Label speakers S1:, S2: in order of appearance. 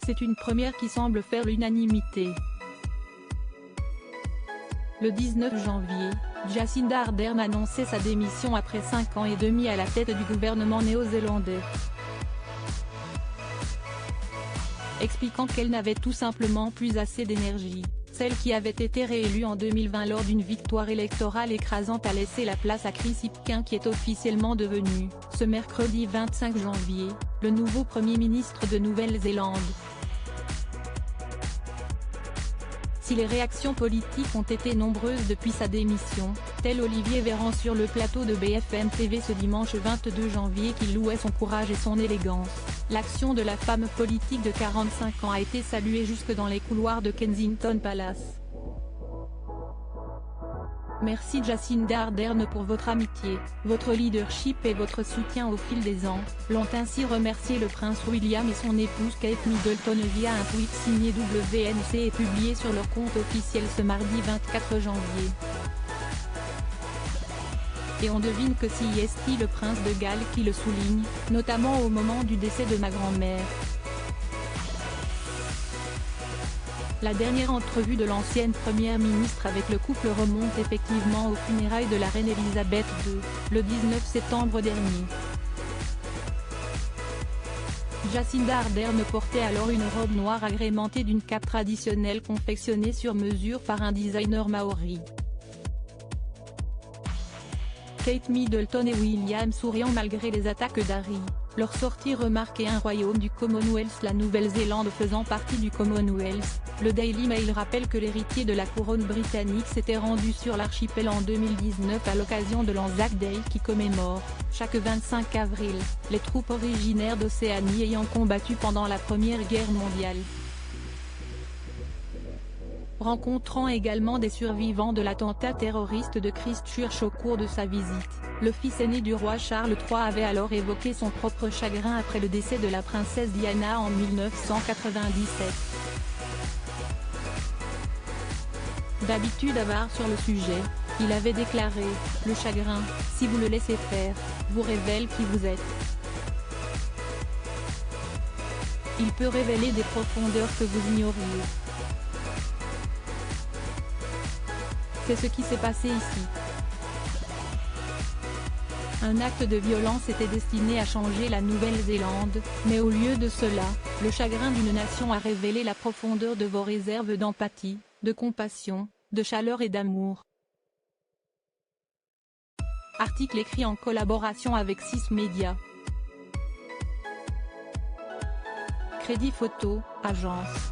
S1: C'est une première qui semble faire l'unanimité. Le 19 janvier, Jacinda Ardern annonçait sa démission après 5 ans et demi à la tête du gouvernement néo-zélandais, expliquant qu'elle n'avait tout simplement plus assez d'énergie. Celle qui avait été réélue en 2020 lors d'une victoire électorale écrasante a laissé la place à Chris Hipkins qui est officiellement devenu, ce mercredi 25 janvier, le nouveau Premier ministre de Nouvelle-Zélande. Si les réactions politiques ont été nombreuses depuis sa démission, tel Olivier Véran sur le plateau de BFM TV ce dimanche 22 janvier qui louait son courage et son élégance, l'action de la femme politique de 45 ans a été saluée jusque dans les couloirs de Kensington Palace. Merci Jacinda Ardern pour votre amitié, votre leadership et votre soutien au fil des ans, l'ont ainsi remercié le prince William et son épouse Kate Middleton via un tweet signé WNC et publié sur leur compte officiel ce mardi 24 janvier. Et on devine que c'est le prince de Galles qui le souligne, notamment au moment du décès de ma grand-mère. La dernière entrevue de l'ancienne première ministre avec le couple remonte effectivement aux funérailles de la reine Elisabeth II, le 19 septembre dernier. Jacinda Ardern portait alors une robe noire agrémentée d'une cape traditionnelle confectionnée sur mesure par un designer maori. Kate Middleton et William souriant malgré les attaques d'Harry, leur sortie remarquait un royaume du Commonwealth. La Nouvelle-Zélande faisant partie du Commonwealth, le Daily Mail rappelle que l'héritier de la couronne britannique s'était rendu sur l'archipel en 2019 à l'occasion de l'Anzac Day qui commémore, chaque 25 avril, les troupes originaires d'Océanie ayant combattu pendant la Première Guerre mondiale. Rencontrant également des survivants de l'attentat terroriste de Christchurch au cours de sa visite, le fils aîné du roi Charles III avait alors évoqué son propre chagrin après le décès de la princesse Diana en 1997. D'habitude avare sur le sujet, il avait déclaré « Le chagrin, si vous le laissez faire, vous révèle qui vous êtes. Il peut révéler des profondeurs que vous ignoriez. » C'est ce qui s'est passé ici. Un acte de violence était destiné à changer la Nouvelle-Zélande, mais au lieu de cela, le chagrin d'une nation a révélé la profondeur de vos réserves d'empathie, de compassion, de chaleur et d'amour. Article écrit en collaboration avec 6 médias. Crédit photo, agence.